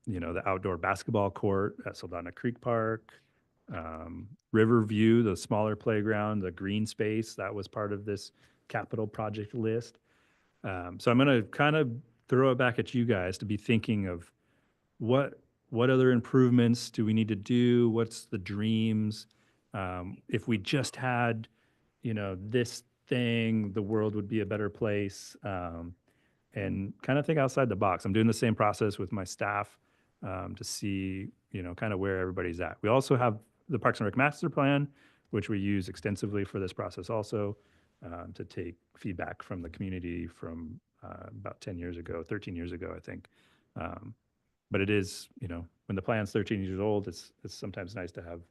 the outdoor basketball court at Soldotna Creek Park, Riverview, the smaller playground, the green space that was part of this capital project list. So I'm going to kind of throw it back at you guys to be thinking of what what other improvements do we need to do? What's the dreams? If we just had, this thing, the world would be a better place. And kind of think outside the box. I'm doing the same process with my staff to see, kind of where everybody's at. We also have the Parks and Rec Master Plan, which we use extensively for this process also to take feedback from the community from about 10 years ago, 13 years ago, I think. Um, but it is, when the plan's 13 years old, it's sometimes nice to have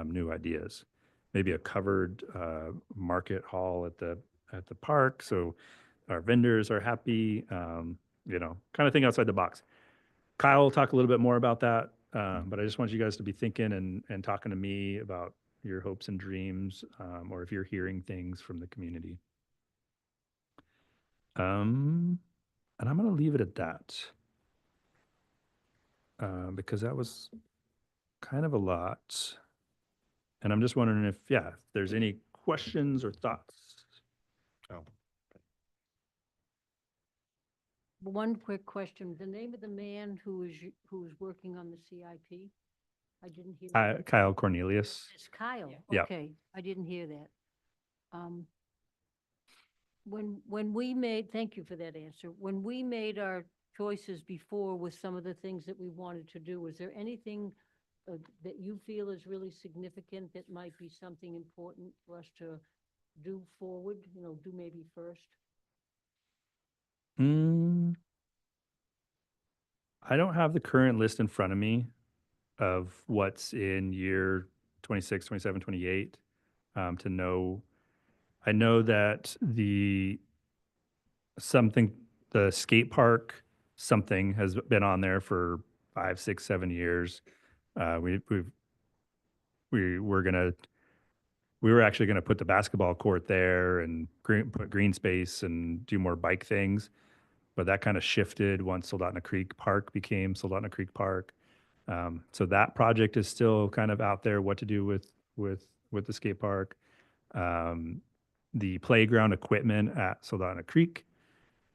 new ideas. Maybe a covered market hall at the park, so our vendors are happy. Kind of think outside the box. Kyle will talk a little bit more about that, but I just want you guys to be thinking and talking to me about your hopes and dreams, or if you're hearing things from the community. Um, and I'm going to leave it at that because that was kind of a lot. And I'm just wondering if, yeah, if there's any questions or thoughts. Oh, One quick question. The name of the man who is working on the CIP? I didn't hear that. Kyle Cornelius. It's Kyle. Yeah. Okay, I didn't hear that. Um, when we made, thank you for that answer. When we made our choices before with some of the things that we wanted to do, was there anything that you feel is really significant that might be something important for us to do forward, do maybe first? Mm, I don't have the current list in front of me of what's in year 26, 27, 28 to know. I know that something, the skate park, something has been on there for 5, 6, 7 years. Uh, we, we've, we were actually gonna put the basketball court there and put green space and do more bike things, but that kind of shifted once Soldotna Creek Park became Soldotna Creek Park. So that project is still kind of out there. What to do with the skate park? Um, the playground equipment at Soldotna Creek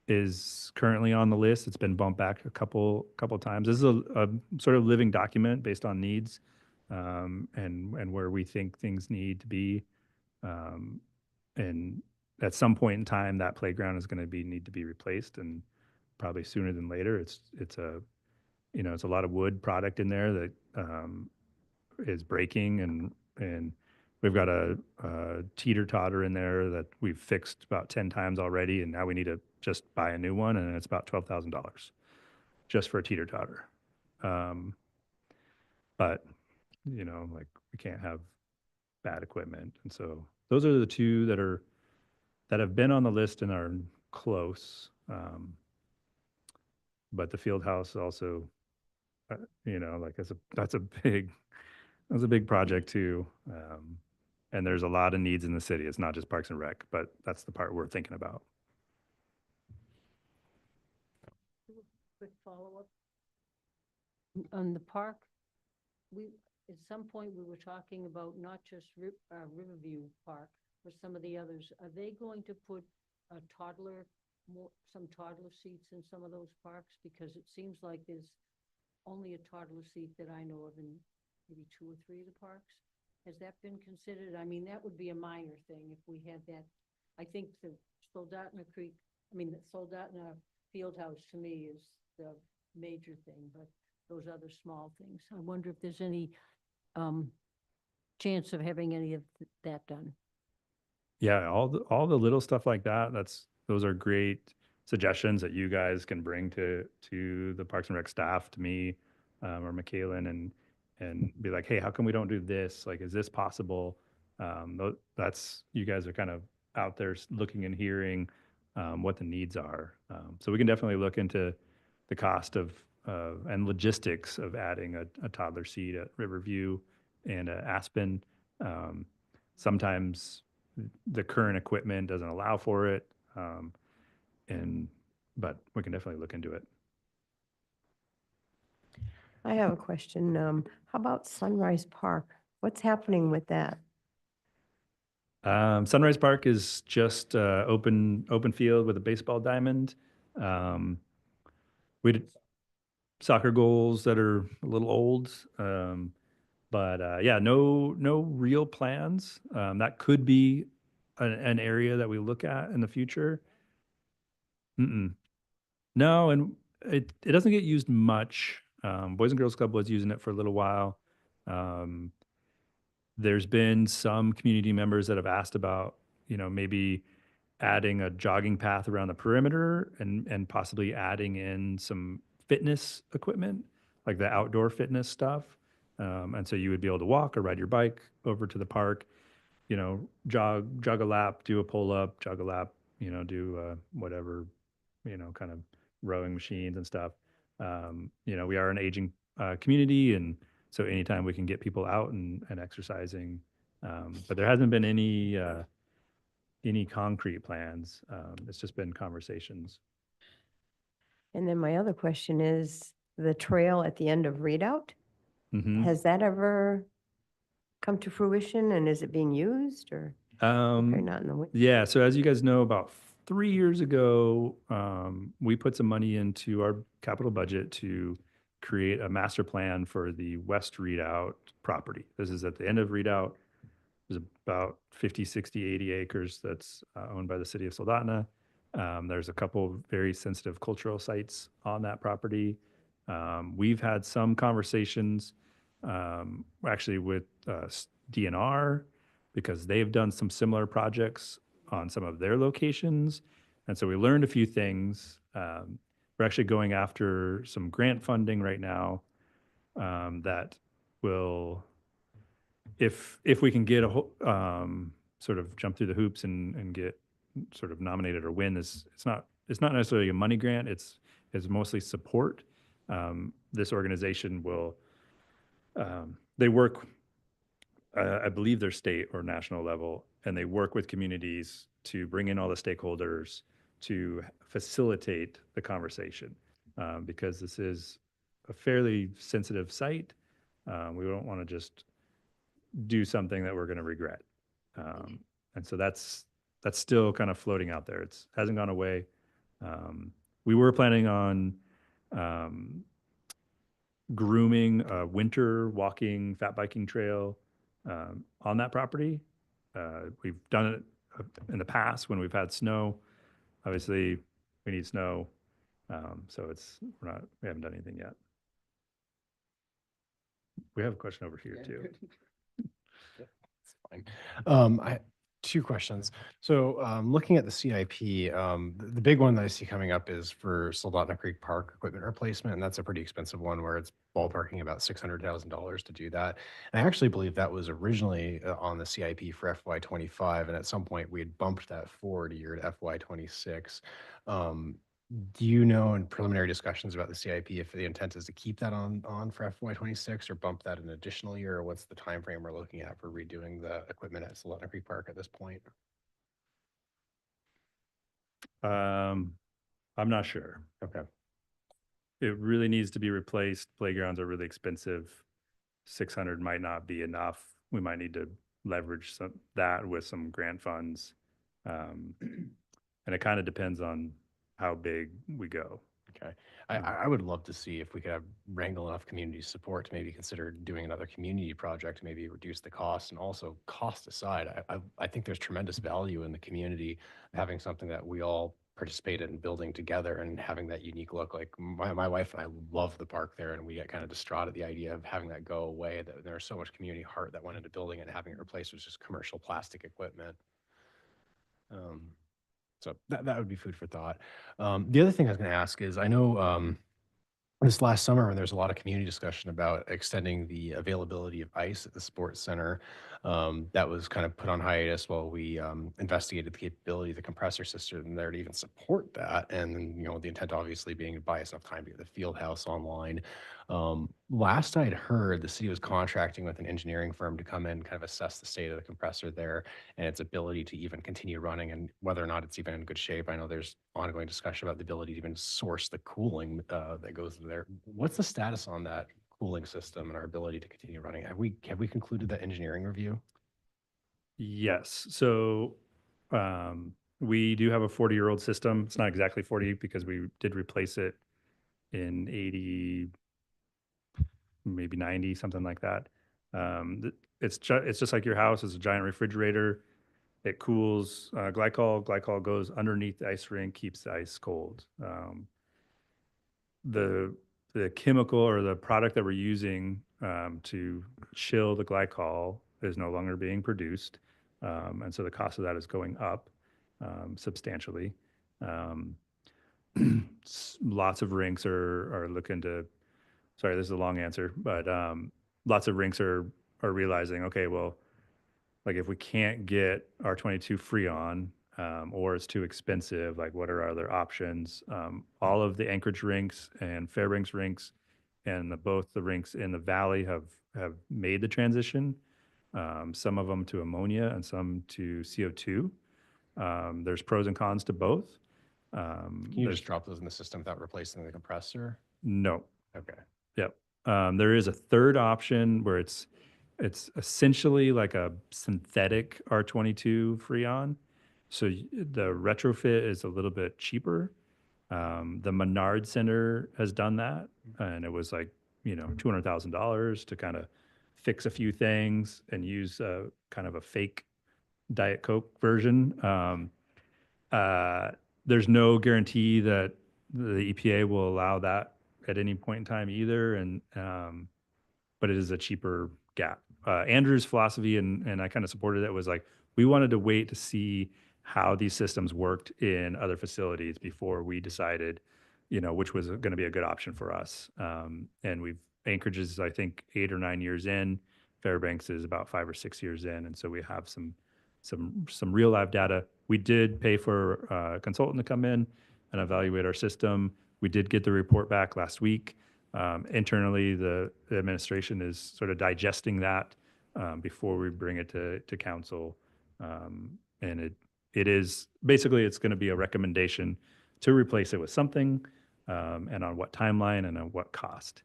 is currently on the list. It's been bumped back a couple times. This is a sort of living document based on needs and where we think things need to be. Um, and at some point in time, that playground is going to need to be replaced, and probably sooner than later. It's a lot of wood product in there that is breaking, and we've got a teeter totter in there that we've fixed about 10 times already, and now we need to just buy a new one, and it's about $12,000 just for a teeter totter. Um, but like we can't have bad equipment, and so those are the two that have been on the list and are close. But the field house also, like that's a big project too. And there's a lot of needs in the city. It's not just Parks and Rec, but that's the part we're thinking about. Quick follow-up. On the park, at some point, we were talking about not just Riverview Park, but some of the others. Are they going to put a some toddler seats in some of those parks? Because it seems like there's only a toddler seat that I know of in maybe 2 or 3 of the parks. Has that been considered? I mean, that would be a minor thing if we had that. I think the the Soldotna Fieldhouse to me is the major thing, but those other small things. I wonder if there's any um, chance of having any of that done. Yeah, all the little stuff like that. Those are great suggestions that you guys can bring to the Parks and Rec staff, to me, or Michaelan, and be like, hey, how come we don't do this? Like, is this possible? That's you guys are kind of out there looking and hearing what the needs are. So we can definitely look into the cost of and logistics of adding a toddler seat at Riverview and Aspen. Um, Sometimes the current equipment doesn't allow for it, and but we can definitely look into it. I have a question. How about Sunrise Park? What's happening with that? Sunrise Park is just open field with a baseball diamond. Um, we did soccer goals that are a little old, but yeah, no real plans. That could be an area that we look at in the future. Mm-mm. No, and it doesn't get used much. Boys and Girls Club was using it for a little while. Um, there's been some community members that have asked about, maybe adding a jogging path around the perimeter and possibly adding in some fitness equipment, like the outdoor fitness stuff. And so you would be able to walk or ride your bike over to the park, jog a lap, do a pull up, jog a lap, do whatever, kind of rowing machines and stuff. We are an aging community, and so anytime we can get people out and exercising, but there hasn't been any concrete plans. It's just been conversations. And then my other question is the trail at the end of Redoubt. Hmm. Has that ever come to fruition and is it being used or probably not in the winter? Yeah. So as you guys know, about 3 years ago, we put some money into our capital budget to create a master plan for the West Redoubt property. This is at the end of Redoubt. There's about 50, 60, 80 acres that's owned by the city of Soldotna. There's a couple very sensitive cultural sites on that property. We've had some conversations actually with DNR because they've done some similar projects on some of their locations. And so we learned a few things. We're actually going after some grant funding right now that will, if we can get sort of jump through the hoops and get sort of nominated or win this, it's not necessarily a money grant. It's mostly support. This organization will they work, I believe they're state or national level, and they work with communities to bring in all the stakeholders to facilitate the conversation, because this is a fairly sensitive site. We don't want to just do something that we're going to regret. Um, and so that's still kind of floating out there. It hasn't gone away. We were planning on um, grooming a winter walking, fat biking trail on that property. We've done it in the past when we've had snow. Obviously, we need snow, so we haven't done anything yet. We have a question over here too. It's fine. I two questions. So, looking at the CIP, the big one that I see coming up is for Soldotna Creek Park equipment replacement, and that's a pretty expensive one where it's ballparking about $600,000 to do that. And I actually believe that was originally on the CIP for FY25, and at some point we had bumped that forward a year to FY26. Do you know in preliminary discussions about the CIP if the intent is to keep that on for FY26 or bump that an additional year, or what's the time frame we're looking at for redoing the equipment at Soldotna Creek Park at this point? I'm not sure. Okay. It really needs to be replaced. Playgrounds are really expensive. 600 might not be enough. We might need to leverage that with some grant funds. And it kind of depends on how big we go. Okay. I would love to see if we could have wrangle enough community support to maybe consider doing another community project, maybe reduce the cost. And also, cost aside, I think there's tremendous value in the community having something that we all participate in building together and having that unique look. Like my wife and I love the park there, and we get kind of distraught at the idea of having that go away. That there's so much community heart that went into building it, and having it replaced with just commercial plastic equipment. Um, so that would be food for thought. The other thing I was going to ask is I know this last summer when there's a lot of community discussion about extending the availability of ice at the sports center, that was kind of put on hiatus while we investigated the capability of the compressor system there to even support that. And, the intent obviously being to buy us enough time to get the field house online. Last I'd heard, the city was contracting with an engineering firm to come in, kind of assess the state of the compressor there and its ability to even continue running and whether or not it's even in good shape. I know there's ongoing discussion about the ability to even source the cooling that goes there. What's the status on that cooling system and our ability to continue running. Have we concluded that engineering review? Yes. So we do have a 40-year-old system. It's not exactly 40 because we did replace it in 80, maybe 90, something like that. It's just like your house. It's a giant refrigerator. It cools glycol. Glycol goes underneath the ice rink, keeps the ice cold. The chemical or the product that we're using to chill the glycol is no longer being produced, and so the cost of that is going up substantially. Um, lots of rinks are looking to. Sorry, this is a long answer, but lots of rinks are realizing, okay, well, like if we can't get R22 Freon or it's too expensive, like what are our other options? All of the Anchorage rinks and Fairbanks rinks and both the rinks in the valley have made the transition. Some of them to ammonia and some to CO2. There's pros and cons to both. Can you There's just drop those in the system without replacing the compressor? no. Okay. Yep. There is a third option where it's essentially like a synthetic R22 Freon. So the retrofit is a little bit cheaper. The Menard Center has done that, and it was like $200,000 to kind of fix a few things and use kind of a fake Diet Coke version. Uh, there's no guarantee that the EPA will allow that at any point in time either, and but it is a cheaper gap. Andrew's philosophy, and I kind of supported it, was like we wanted to wait to see how these systems worked in other facilities before we decided, which was going to be a good option for us. And Anchorage is, I think, 8 or 9 years in. Fairbanks is about 5 or 6 years in, and so we have some real live data. We did pay for a consultant to come in and evaluate our system. We did get the report back last week. Internally, the administration is sort of digesting that before we bring it to council. And it is basically, it's going to be a recommendation to replace it with something, and on what timeline and at what cost,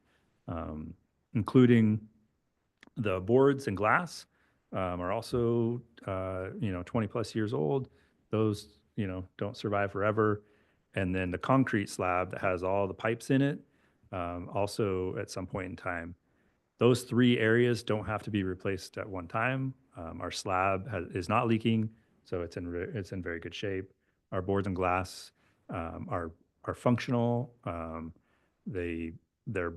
including the boards and glass are also 20 plus years old. Those don't survive forever. And then the concrete slab that has all the pipes in it, also at some point in time. Those three areas don't have to be replaced at one time. Our slab is not leaking, so it's in very good shape. Our boards and glass are functional. They they're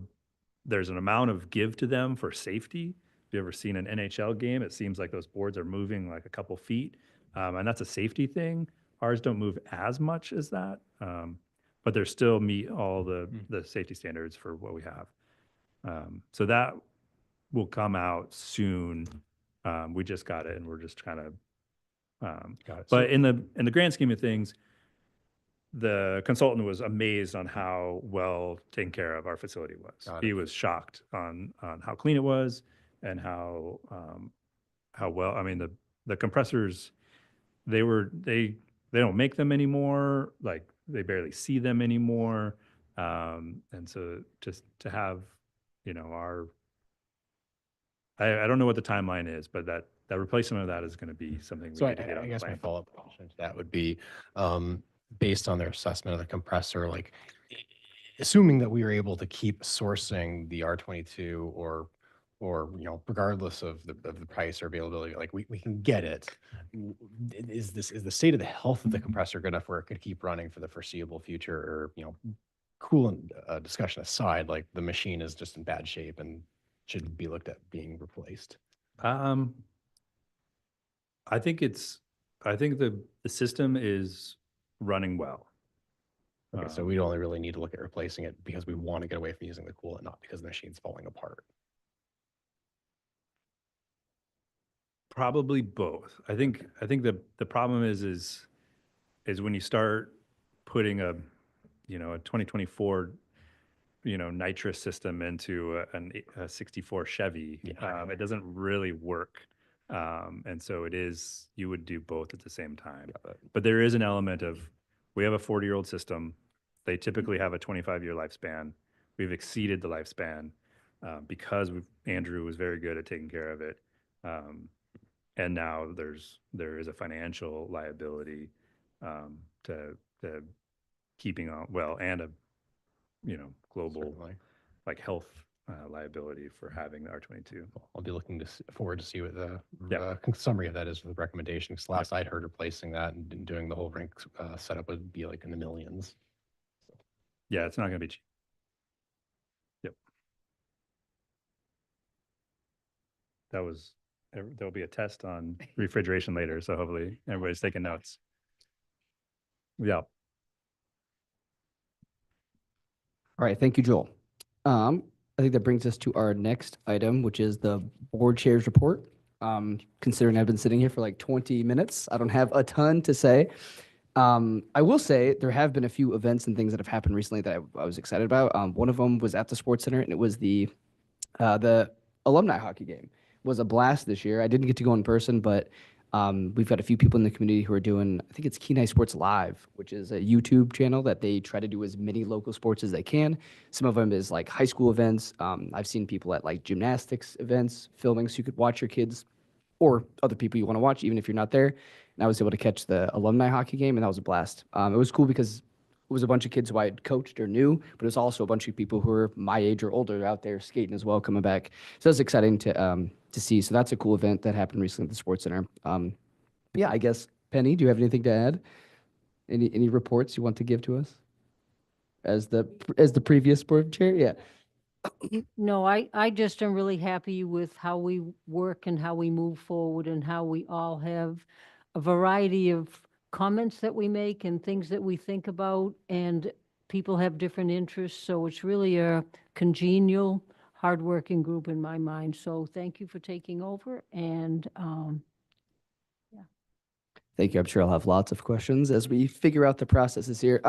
There's an amount of give to them for safety. Have you ever seen an NHL game? It seems like those boards are moving like a couple feet, and that's a safety thing. Ours don't move as much as that, but they still meet all the safety standards for what we have. So that will come out soon. We just got it, and we're just kind of. Got it. But in the grand scheme of things, the consultant was amazed on how well taken care of our facility was. Got He it. was shocked on how clean it was and how well. I mean, the compressors, they don't make them anymore. Like they barely see them anymore. And so just to have, our I don't know what the timeline is, but that replacement of that is going to be something we So need to get I on the guess my plan. follow-up question to that would be, based on their assessment of the compressor, like assuming that we were able to keep sourcing the R22 or regardless of the price or availability, like we can get it. Is the state of the health of the compressor good enough where it could keep running for the foreseeable future? Or, coolant discussion aside, like the machine is just in bad shape and should be looked at being replaced. Um, I think the system is running well. Okay, so we'd only really need to look at replacing it because we want to get away from using the coolant, not because the machine's falling apart. Probably both. I think the problem is when you start putting a 2024 nitrous system into a 64 Chevy, Yeah. it doesn't really work. And so you would do both at the same time. But there is an element of, we have a 40-year-old system. They typically have a 25-year lifespan. We've exceeded the lifespan. because Andrew was very good at taking care of it. Um, and now there is a financial liability to keeping on well, and a global Certainly. like health liability for having the R22. I'll be looking forward to see what the Yeah. summary of that is for the recommendation. Because last I'd heard replacing that and doing the whole rink setup would be like in the millions. Yeah, it's not going to be cheap. Yep. There'll be a test on refrigeration later, so hopefully everybody's taking notes. Yeah. All right, thank you, Joel. I think that brings us to our next item, which is the board chairs report. Considering I've been sitting here for like 20 minutes, I don't have a ton to say. I will say there have been a few events and things that have happened recently that I was excited about. One of them was at the Sports Center, and it was the alumni hockey game. It was a blast this year. I didn't get to go in person, but we've got a few people in the community who are doing, I think it's Kenai Sports Live, which is a YouTube channel that they try to do as many local sports as they can. Some of them is like high school events. I've seen people at like gymnastics events filming so you could watch your kids or other people you want to watch, even if you're not there. And I was able to catch the alumni hockey game, and that was a blast. It was cool because it was a bunch of kids who I had coached or knew, but it was also a bunch of people who were my age or older out there skating as well, coming back. So it's exciting to see. So that's a cool event that happened recently at the Sports Center. Yeah, I guess Penny, do you have anything to add? Any reports you want to give to us as the previous board chair? Yeah. No, I just am really happy with how we work and how we move forward and how we all have a variety of comments that we make and things that we think about, and people have different interests, so it's really a congenial, hardworking group in my mind. So thank you for taking over, and Thank you. I'm sure I'll have lots of questions as we figure out the processes here.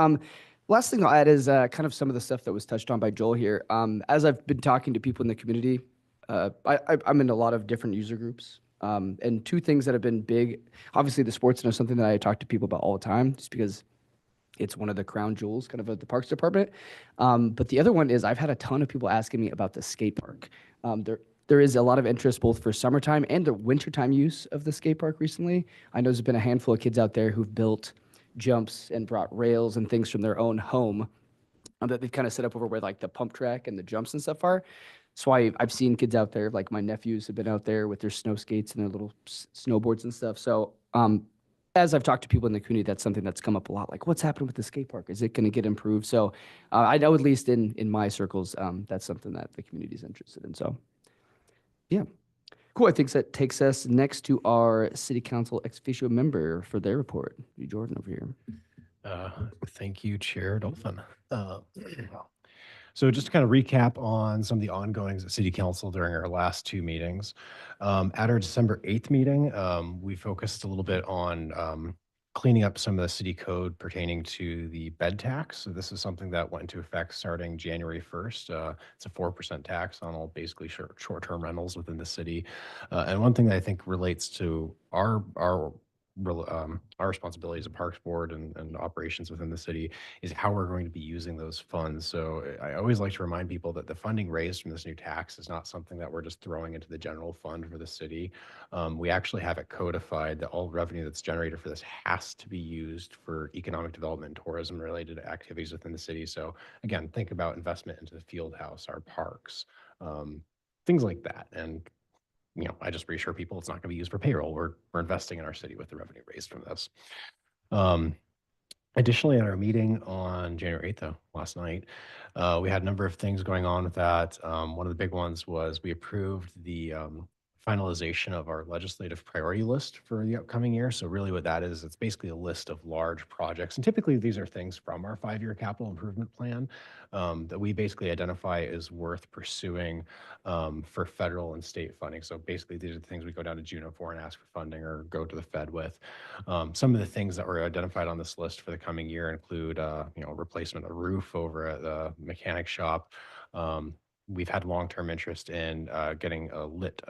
Last thing I'll add is kind of some of the stuff that was touched on by Joel here. As I've been talking to people in the community, I'm in a lot of different user groups. And two things that have been big, obviously the sports is something that I talk to people about all the time, just because it's one of the crown jewels kind of the parks department. But the other one is I've had a ton of people asking me about the skate park. There is a lot of interest both for summertime and the wintertime use of the skate park recently. I know there's been a handful of kids out there who've built jumps and brought rails and things from their own home that they've kind of set up over where like the pump track and the jumps and stuff are. So I've seen kids out there, like my nephews have been out there with their snow skates and their little snowboards and stuff. So as I've talked to people in the community, that's something that's come up a lot. Like, what's happening with the skate park? Is it going to get improved? So I know at least in my circles, that's something that the community is interested in. So yeah. Cool. I think that takes us next to our city council ex-officio member for their report. Jordan over here. Thank you, Chair Dolphin. So just to kind of recap on some of the ongoings at City Council during our last two meetings. At our December 8th meeting, we focused a little bit on cleaning up some of the city code pertaining to the bed tax. So this is something that went into effect starting January 1st. It's a 4% tax on all basically short-term rentals within the city. And one thing that I think relates to our responsibility as a parks board and operations within the city is how we're going to be using those funds. So I always like to remind people that the funding raised from this new tax is not something that we're just throwing into the general fund for the city. We actually have it codified that all revenue that's generated for this has to be used for economic development and tourism related activities within the city. So again, think about investment into the field house, our parks, things like that. And I just reassure people it's not going to be used for payroll. We're investing in our city with the revenue raised from this. Additionally, at our meeting on January 8th, though, last night, we had a number of things going on with that. One of the big ones was we approved the finalization of our legislative priority list for the upcoming year. So really what that is, it's basically a list of large projects. And typically these are things from our 5-year capital improvement plan that we basically identify as worth pursuing for federal and state funding. So basically these are the things we go down to Juneau for and ask for funding or go to the Fed with. Some of the things that were identified on this list for the coming year include, replacement of roof over at the mechanic shop. We've had long-term interest in getting a lit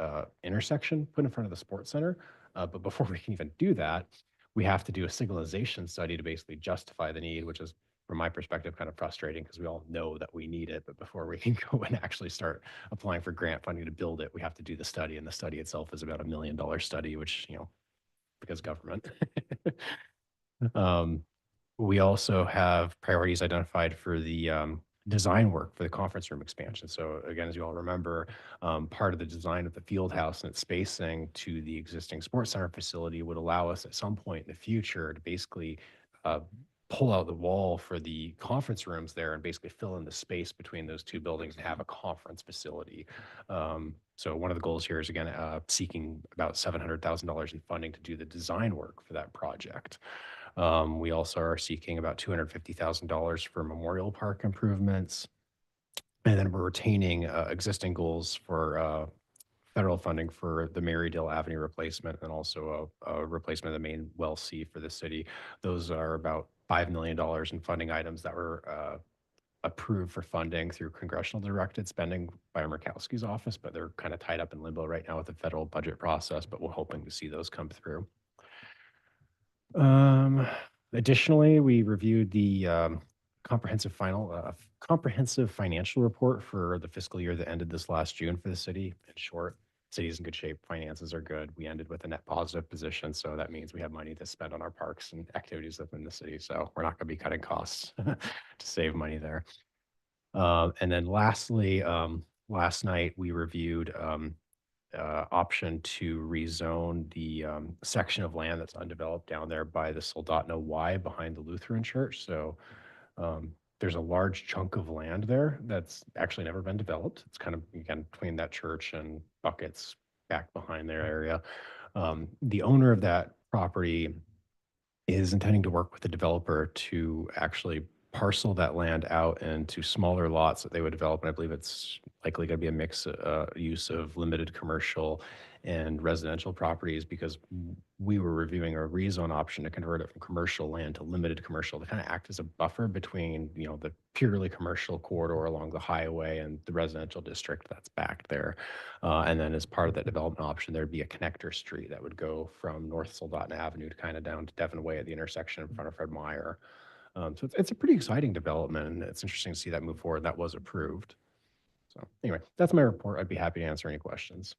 intersection put in front of the sports center. But before we can even do that, we have to do a signalization study to basically justify the need, which is from my perspective, kind of frustrating because we all know that we need it, but before we can go and actually start applying for grant funding to build it, we have to do the study, and the study itself is about $1 million study, which, because government. We also have priorities identified for the design work for the conference room expansion. So again, as you all remember, part of the design of the field house and its spacing to the existing sports center facility would allow us at some point in the future to basically pull out the wall for the conference rooms there and basically fill in the space between those two buildings and have a conference facility. So one of the goals here is, again, seeking about $700,000 in funding to do the design work for that project. We also are seeking about $250,000 for Memorial Park improvements. And then we're retaining existing goals for federal funding for the Marydale Avenue replacement and also a replacement of the main well C for the city. Those are about $5 million in funding items that were approved for funding through congressional directed spending by Murkowski's office, but they're kind of tied up in limbo right now with the federal budget process, but we're hoping to see those come through. Additionally, we reviewed the comprehensive financial report for the fiscal year that ended this last June for the city. In short, city's in good shape, finances are good. We ended with a net positive position, so that means we have money to spend on our parks and activities within the city. So we're not going to be cutting costs to save money there. And then lastly, last night we reviewed option to rezone the section of land that's undeveloped down there by the Soldotna Y behind the Lutheran church. So there's a large chunk of land there that's actually never been developed. It's kind of, again, between that church and Buckets back behind their area. The owner of that property is intending to work with the developer to actually parcel that land out into smaller lots that they would develop. And I believe it's likely going to be a mix use of limited commercial and residential properties, because we were reviewing a rezone option to convert it from commercial land to limited commercial to kind of act as a buffer between, the purely commercial corridor along the highway and the residential district that's back there. And then as part of that development option, there'd be a connector street that would go from North Soldotna Avenue to kind of down to Devon Way at the intersection in front of Fred Meyer. So it's a pretty exciting development, and it's interesting to see that move forward. That was approved. So anyway, that's my report. I'd be happy to answer any questions.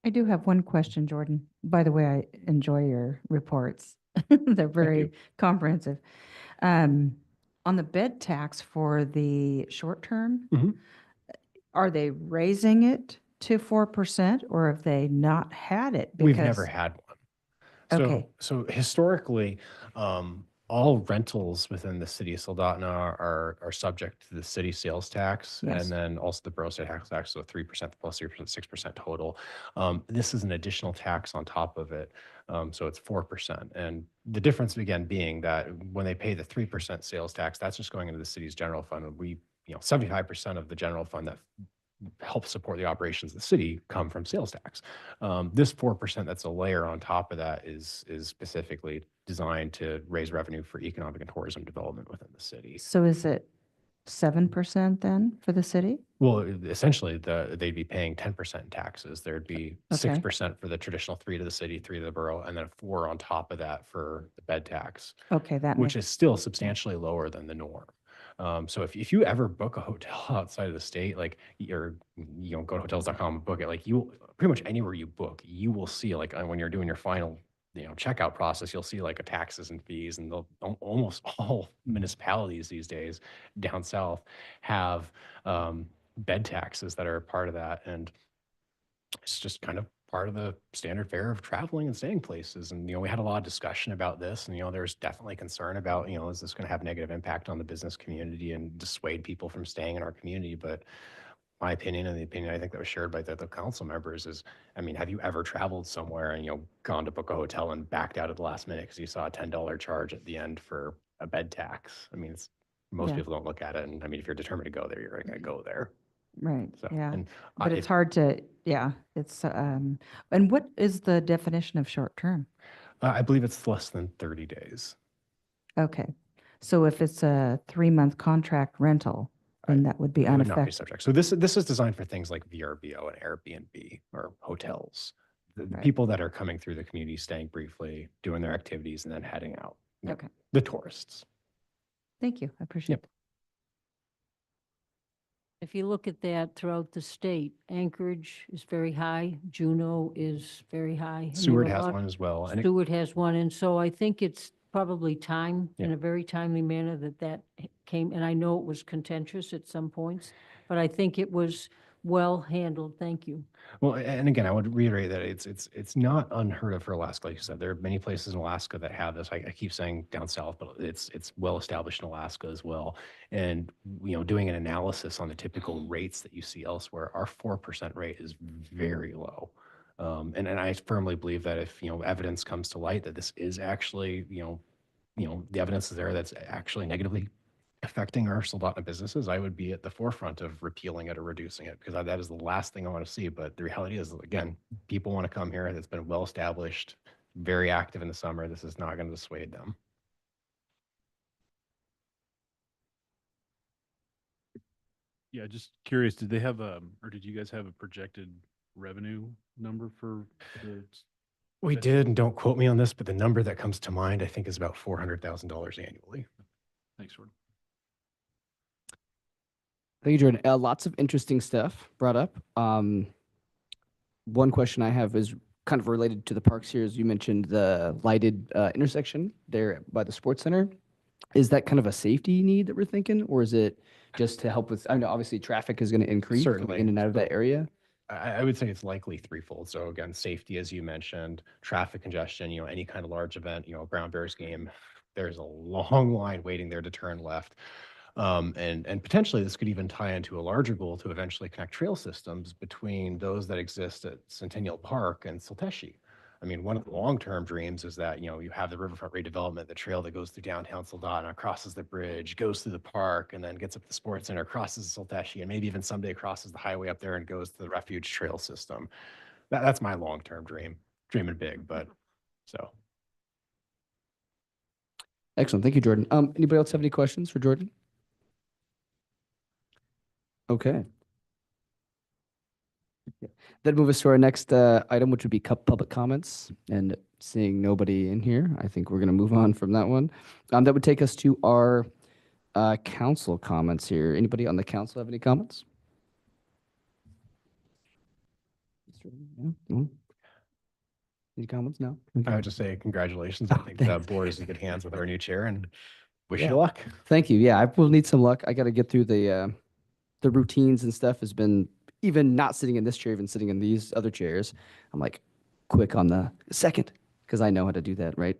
I do have one question, Jordan. By the way, I enjoy your reports. They're very comprehensive. On the bed tax for the short term, Mhm. are they raising it to 4%, or have they not had it? We've never had one. Okay. So historically, all rentals within the city of Soldotna are subject to the city sales tax, Yes. and then also the borough state tax, so 3% plus 3%, 6% total. This is an additional tax on top of it, so it's 4%. And the difference again being that when they pay the 3% sales tax, that's just going into the city's general fund. And we, 75% of the general fund that help support the operations of the city come from sales tax. This 4% that's a layer on top of that is specifically designed to raise revenue for economic and tourism development within the city. So is it 7% then for the city? Well, essentially, they'd be paying 10% in taxes. There'd be Okay. 6% for the traditional 3 to the city, 3 to the borough, and then 4 on top of that for the bed tax, Okay, that which makes, is still substantially lower than the norm. So if you ever book a hotel outside of the state, like, or go to hotels.com and book it, like, you pretty much anywhere you book, you will see, like, when you're doing your final checkout process, you'll see like a taxes and fees, and almost all municipalities these days down south have bed taxes that are part of that, and it's just kind of part of the standard fare of traveling and staying places. And, we had a lot of discussion about this, and, there's definitely concern about, is this going to have negative impact on the business community and dissuade people from staying in our community? But my opinion, and the opinion I think that was shared by the council members, is, have you ever traveled somewhere and, gone to book a hotel and backed out at the last minute because you saw a $10 charge at the end for a bed tax? Most Yeah. people don't look at it. And if you're determined to go there, you're going to go there. right, So, yeah. and But it's hard to, it's, and what is the definition of short term? I believe it's less than 30 days. Okay, so if it's a 3-month contract rental, then that would be It would not be unaffected. subject. So this is designed for things like VRBO and Airbnb or hotels. the Right. people that are coming through the community, staying briefly, doing their activities, and then heading out. Yep. Okay. The tourists. Thank you. I appreciate it. If you look at that throughout the state, Anchorage is very high, Juneau is very high. I mean, Seward a has lot- one as well. And it, Stewart has one, and so I think it's probably time, in Yeah. a very timely manner, that came, and I know it was contentious at some points, but I think it was well handled, thank you. well, and again, I would reiterate that it's not unheard of for Alaska. Like you said, there are many places in Alaska that have this. I keep saying down south, but it's well established in Alaska as well. And doing an analysis on the typical rates that you see elsewhere, our 4% rate is very low. And I firmly believe that if evidence comes to light that this is actually the evidence is there that's actually negatively affecting our Soldotna businesses, I would be at the forefront of repealing it or reducing it, because that is the last thing I want to see. But the reality is, again, people want to come here. It's been well established, very active in the summer. This is not going to dissuade them. Yeah, just curious, did they have or did you guys have a projected revenue number for the? We did, and don't quote me on this, but the number that comes to mind, I think, is about $400,000 annually. Thanks, Jordan. Thank you, Jordan. Lots of interesting stuff brought up. One question I have is kind of related to the parks here. As you mentioned, the lighted intersection there by the sports center. Is that kind of a safety need that we're thinking, or is it just to help with, I know obviously traffic is going to increase coming Certainly. in and out of that area? I would say it's likely threefold. So again, safety, as you mentioned, traffic congestion, any kind of large event, a Brown Bears game, there's a long line waiting there to turn left. And potentially this could even tie into a larger goal to eventually connect trail systems between those that exist at Centennial Park and Silteshi. I mean, one of the long-term dreams is that, you have the riverfront redevelopment, the trail that goes through downtown Soldotna, crosses the bridge, goes through the park, and then gets up to the sports center, crosses Silteshi, and maybe even someday crosses the highway up there and goes to the refuge trail system. That's my long-term dream, dreaming big, but so. Excellent. Thank you, Jordan. Anybody else have any questions for Jordan? Okay. That move us to our next item, which would be public comments. And seeing nobody in here, I think we're going to move on from that one. That would take us to our council comments here. Anybody on the council have any comments? No? Any comments? No? I would just say congratulations. I think the thanks. board is in good hands with our new chair, and wish Yeah. you luck. Thank you. Yeah, I will need some luck. I got to get through the routines and stuff. Has been, even not sitting in this chair, even sitting in these other chairs, I'm like quick on the second because I know how to do that, right?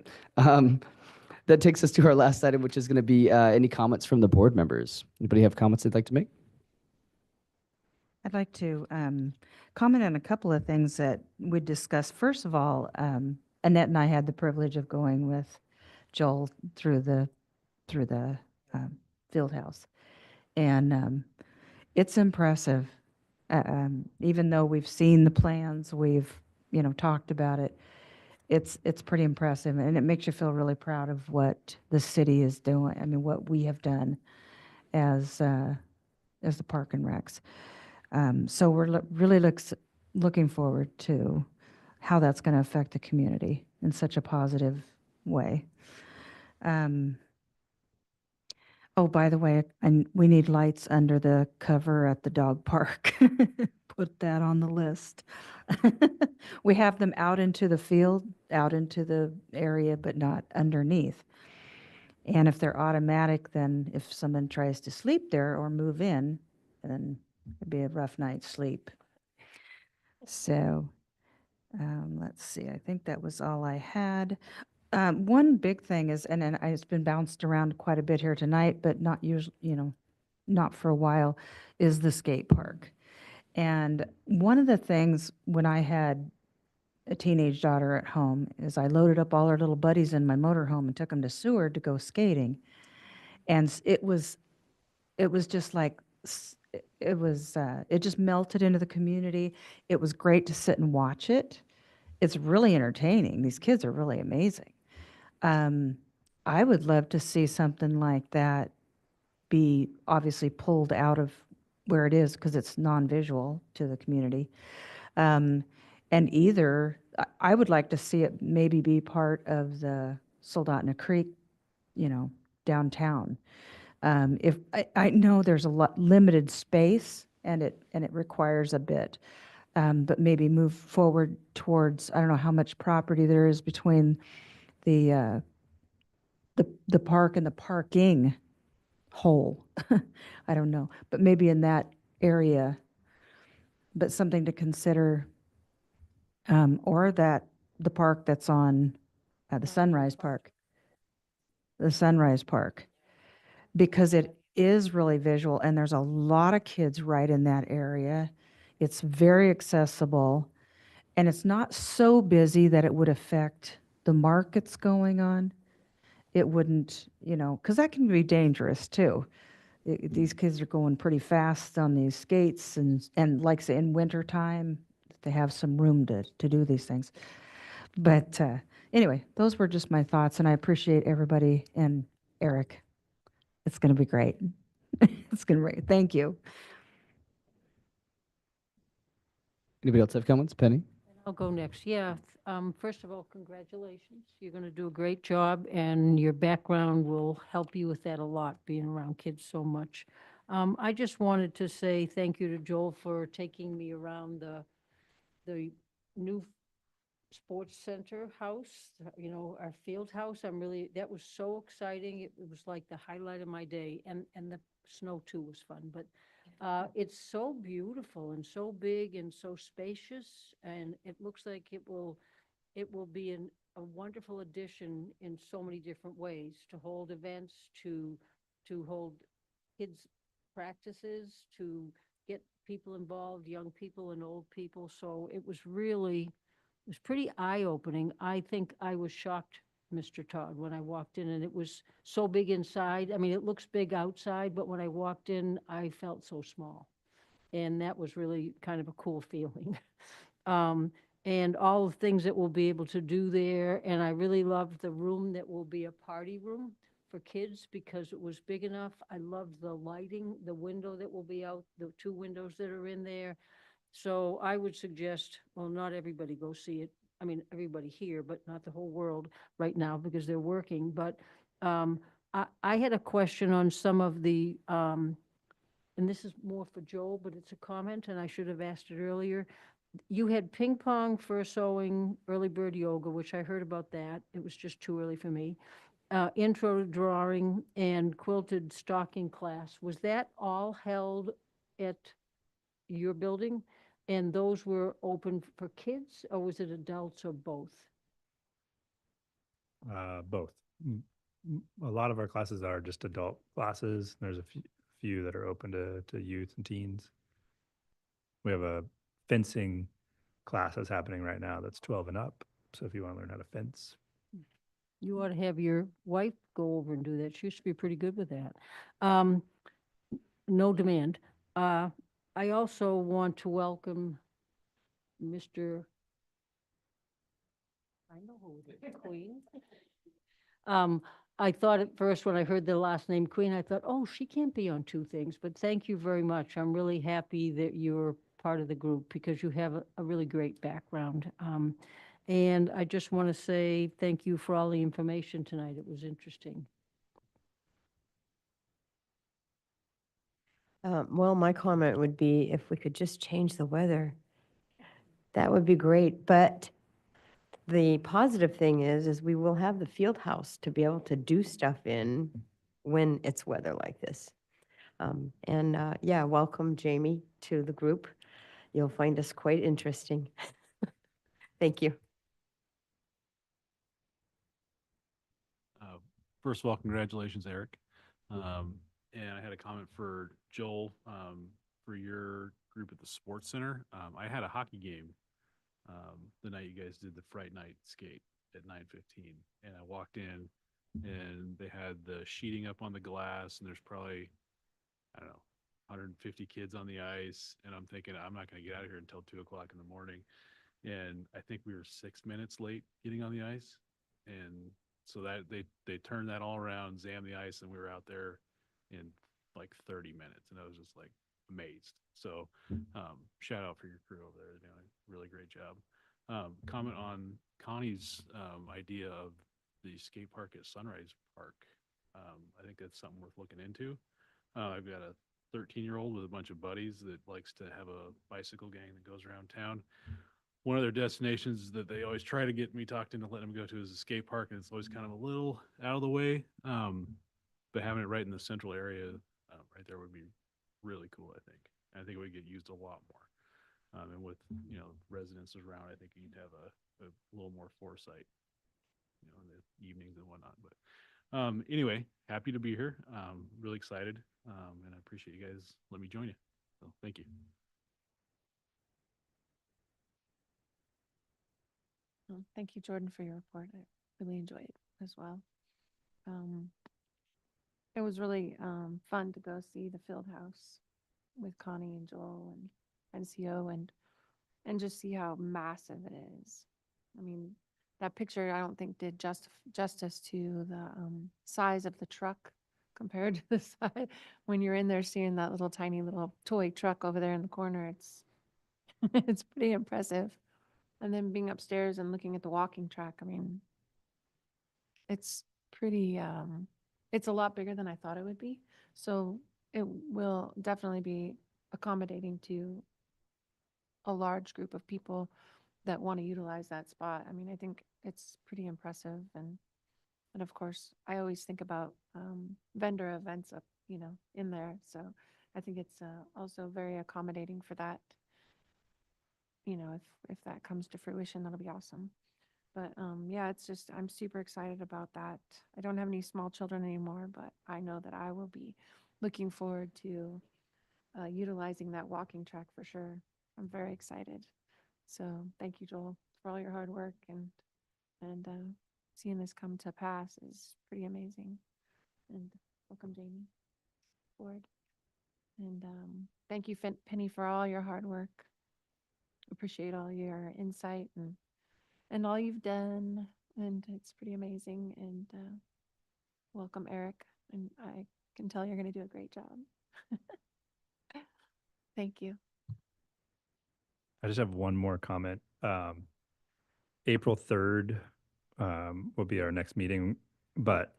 That takes us to our last item, which is going to be any comments from the board members. Anybody have comments they'd like to make? I'd like to comment on a couple of things that we discussed. First of all, Annette and I had the privilege of going with Joel through the field house, and it's impressive. Even though we've seen the plans, we've talked about it. It's pretty impressive, and it makes you feel really proud of what the city is doing. I mean, what we have done as the Park and Recs. So we're really looking forward to how that's going to affect the community in such a positive way. Oh, by the way, and we need lights under the cover at the dog park. Put that on the list. We have them out into the field, out into the area, but not underneath. And if they're automatic, then if someone tries to sleep there or move in, then it'd be a rough night's sleep. So let's see, I think that was all I had. One big thing is, and it's been bounced around quite a bit here tonight, but not usually, not for a while, is the skate park. And one of the things when I had a teenage daughter at home is I loaded up all our little buddies in my motorhome and took them to Seward to go skating. And it was just like, it just melted into the community. It was great to sit and watch it. It's really entertaining. These kids are really amazing. I would love to see something like that be obviously pulled out of where it is because it's non-visual to the community, And either, I would like to see it maybe be part of the Soldotna Creek, downtown. If, I know there's a lot, limited space and it requires a bit. But maybe move forward towards, I don't know how much property there is between the, the park and the parking hole. I don't know, but maybe in that area, but something to consider. Or that, the park that's on the Sunrise Park, because it is really visual and there's a lot of kids right in that area. It's very accessible and it's not so busy that it would affect the markets going on. It wouldn't, because that can be dangerous too. These kids are going pretty fast on these skates and like say in wintertime, they have some room to do these things. But anyway, those were just my thoughts, and I appreciate everybody and Eric. It's going to be great. It's going to be great. Thank you. Anybody else have comments? Penny? I'll go next. Yeah. First of all, congratulations. You're going to do a great job, and your background will help you with that a lot, being around kids so much. I just wanted to say thank you to Joel for taking me around the new sports center house, our field house. That was so exciting. It was like the highlight of my day, and the snow too was fun. But it's so beautiful and so big and so spacious, and it looks like it will be a wonderful addition in so many different ways to hold events, to hold kids practices, to get people involved, young people and old people. So it was pretty eye-opening. I think I was shocked, Mr. Todd, when I walked in, and it was so big inside. I mean, it looks big outside, but when I walked in, I felt so small. And that was really kind of a cool feeling. Um, and all the things that we'll be able to do there. And I really loved the room that will be a party room for kids because it was big enough. I loved the lighting, the window that will be out, the two windows that are in there. So I would suggest, well, not everybody go see it. I mean, everybody here, but not the whole world right now because they're working. But I had a question on some of the, and this is more for Joel, but it's a comment, and I should have asked it earlier. You had ping pong, fur sewing, early bird yoga, which I heard about that. It was just too early for me. Intro to drawing and quilted stocking class. Was that all held at your building? And those were open for kids, or was it adults, or both? Both. A lot of our classes are just adult classes. There's a few that are open to youth and teens. We have a fencing class that's happening right now that's 12 and up. So if you want to learn how to fence, You ought to have your wife go over and do that. She used to be pretty good with that. Um, no demand. I also want to welcome Mr. I know who it is, Queen. I thought at first when I heard the last name Queen, I thought, oh, she can't be on two things, but thank you very much. I'm really happy that you're part of the group because you have a really great background. And I just want to say thank you for all the information tonight. It was interesting. Well, my comment would be if we could just change the weather, that would be great. But the positive thing is we will have the field house to be able to do stuff in when it's weather like this. Yeah, welcome, Jamie, to the group. You'll find us quite interesting. Thank you. First of all, congratulations, Eric. And I had a comment for Joel, for your group at the sports center. I had a hockey game the night you guys did the Fright Night skate at 9:15, and I walked in, and they had the sheeting up on the glass, and there's probably, I don't know, 150 kids on the ice, and I'm thinking I'm not going to get out of here until 2 o'clock in the morning, and I think we were 6 minutes late getting on the ice, and so that they turned that all around, zammed the ice, and we were out there in like 30 minutes, and I was just like amazed. So shout out for your crew over there, they're doing a really great job. comment on Connie's idea of the skate park at Sunrise Park. I think that's something worth looking into. I've got a 13-year-old with a bunch of buddies that likes to have a bicycle gang that goes around town. One of their destinations that they always try to get me talked into letting them go to is a skate park, and it's always kind of a little out of the way. But having it right in the central area, right there, would be really cool. I think. I think it would get used a lot more. And with residents around, I think you'd have a little more foresight, in the evenings and whatnot. But anyway, happy to be here. Really excited, and I appreciate you guys letting me join you. So thank you. Well, thank you, Jordan, for your report. I really enjoyed it as well. It was really fun to go see the field house with Connie and Joel and NCO and just see how massive it is. I mean, that picture I don't think did justice to the size of the truck compared to the size when you're in there seeing that little tiny little toy truck over there in the corner. It's it's pretty impressive. And then being upstairs and looking at the walking track, I mean, it's pretty, it's a lot bigger than I thought it would be. So it will definitely be accommodating to a large group of people that want to utilize that spot. I mean, I think it's pretty impressive. And of course, I always think about vendor events up, in there. So I think it's also very accommodating for that. If that comes to fruition, that'll be awesome. But yeah, it's just, I'm super excited about that. I don't have any small children anymore, but I know that I will be looking forward to utilizing that walking track for sure. I'm very excited. So thank you, Joel, for all your hard work and seeing this come to pass is pretty amazing. And welcome, Jamie, Ford. And thank you, Penny, for all your hard work. Appreciate all your insight and all you've done, and it's pretty amazing. And welcome, Eric, and I can tell you're going to do a great job. Thank you. I just have one more comment. April 3rd will be our next meeting, but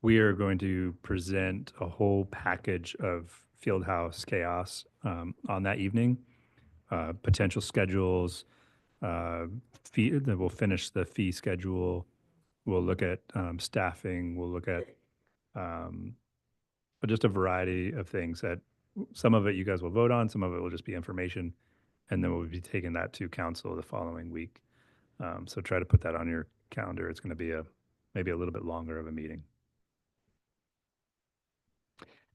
we are going to present a whole package of Fieldhouse Chaos on that evening. Potential schedules, fee, then we'll finish the fee schedule. We'll look at staffing. We'll look at just a variety of things that some of it you guys will vote on, some of it will just be information, and then we'll be taking that to council the following week. So try to put that on your calendar. It's going to be maybe a little bit longer of a meeting.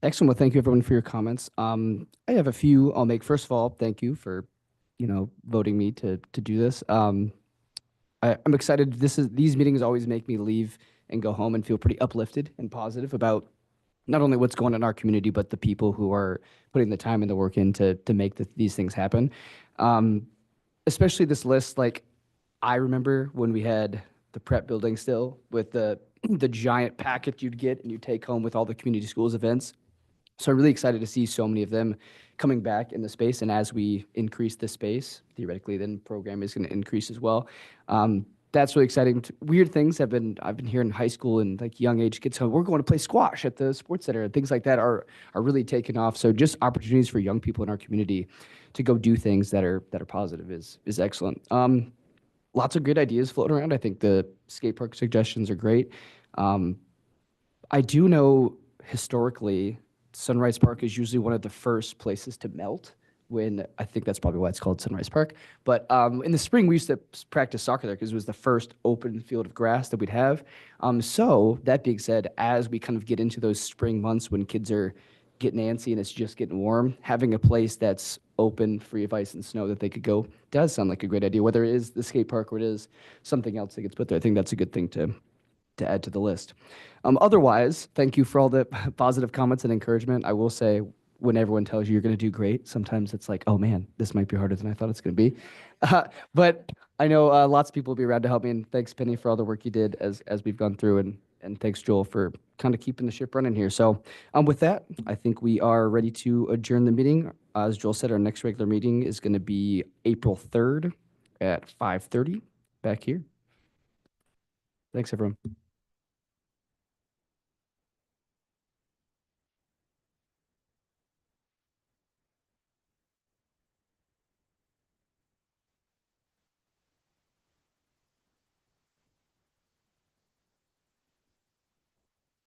Excellent. Well, thank you everyone for your comments. I have a few I'll make. First of all, thank you for, voting me to do this. I'm excited. These meetings always make me leave and go home and feel pretty uplifted and positive about not only what's going on in our community, but the people who are putting the time and the work in to make these things happen. Especially this list, like I remember when we had the prep building still with the giant packet you'd get and you take home with all the community schools events. So I'm really excited to see so many of them coming back in the space. And as we increase the space, theoretically, then program is going to increase as well. That's really exciting. Weird things I've been hearing in high school and like young age kids. So we're going to play squash at the sports center and things like that are really taking off. So just opportunities for young people in our community to go do things that are positive is excellent. Lots of great ideas floating around. I think the skate park suggestions are great. I do know historically, Sunrise Park is usually one of the first places to melt when I think that's probably why it's called Sunrise Park. But in the spring, we used to practice soccer there because it was the first open field of grass that we'd have. So that being said, as we kind of get into those spring months when kids are getting antsy and it's just getting warm, having a place that's open, free of ice and snow that they could go does sound like a great idea, whether it is the skate park or it is something else that gets put there. I think that's a good thing to add to the list. Otherwise, thank you for all the positive comments and encouragement. I will say, when everyone tells you you're going to do great, sometimes it's like, oh man, this might be harder than I thought it's going to be. But I know lots of people will be around to help me. And thanks, Penny, for all the work you did as we've gone through. And thanks, Joel, for kind of keeping the ship running here. So with that, I think we are ready to adjourn the meeting. As Joel said, our next regular meeting is going to be April 3rd at 5:30 back here. Thanks, everyone.